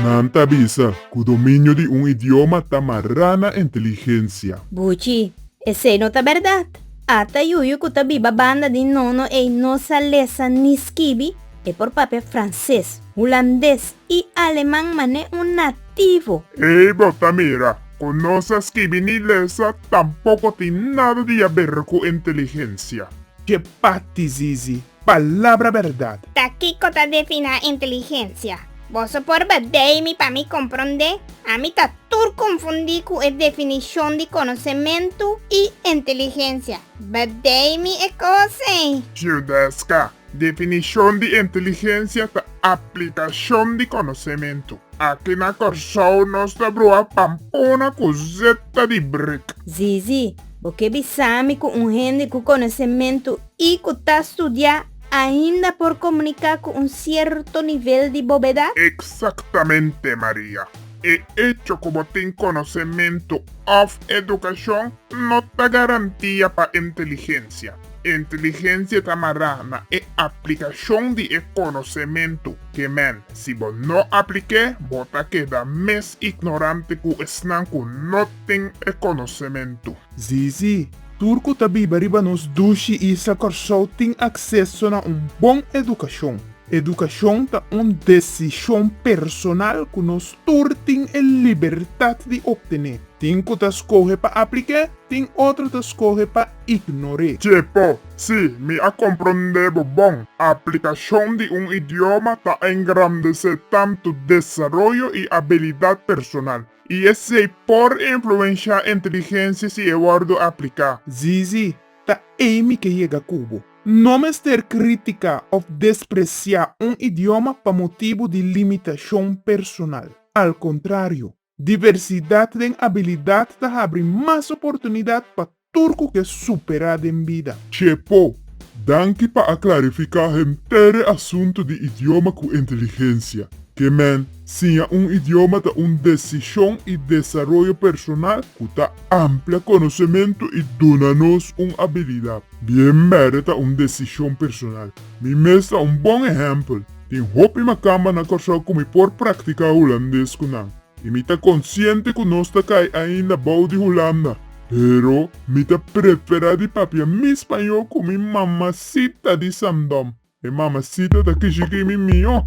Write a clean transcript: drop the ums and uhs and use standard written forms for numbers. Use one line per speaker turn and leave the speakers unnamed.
Nanta bisa, ku dominio di un idioma tamarana inteligência.
Buchi, esse não tá verdade. Ata yuyu ku tabi babanda di nono e nossa lesa niskibi e por papel francês, holandês e alemão mané um nativo.
Ei, Botamira, conosas que vinilesa tampoco tem nada de a ver com inteligência.
Que pati, Zizi. Palavra verdade.
Aqui cota defina inteligência. Vos por badei-me para me compreender. A mim tá tudo confundir com a definição de conhecimento e inteligência. Badei-me é coisa.
Judesca, definição de inteligência da aplicação de conhecimento. Aqui na Corsol nós da broa pampona coseta de brick.
Zizi, porque bisame com gente com conhecimento e que tá estudar ainda por comunicar com certo nível de bobedade?
Exatamente, Maria. E hecho como tem conhecimento of educação não te garantia para inteligência. Inteligência tamarana é aplicação de conhecimento. Que man, se você não aplique, você queda mais ignorante que estão que não tem conhecimento.
Zizi, turco tabi bariba nos dushi e sa corsol tem acesso a bom educação. Educação tá decisão personal que nos tur tem a liberdade de obter. Tem que ta escolhe para aplicar, tem outro ta escolhe para ignorar.
Tipo, sim, me a compreender bom. A aplicação de um idioma tá engrandecer tanto desenvolvimento e habilidade personal. E esse por influenciar a inteligência se eu guardo aplicar.
Zizi, tá Amy que chega a Cubo. Não me ter crítica ou despreciar idioma para motivo de limitação personal. Ao contrário, diversidade de habilidade abre mais oportunidade para turco que superar em vida.
Chepo, danke para clarificar o assunto de idioma com inteligência. Que man, sim, idioma da decisão e desenvolvimento personal que dá amplo conhecimento e dona-nos habilidade. Bem merita decisão personal. Me mostra bom exemplo. Tem hope uma cama na corsa como por praticar holandês com nang. E me tá consciente que nós tá cai ainda bom de Holanda. Pero, me tá prefera de papia mi espanhol como mi mamacita de Samdom. E mamacita da que cheguei mi mio.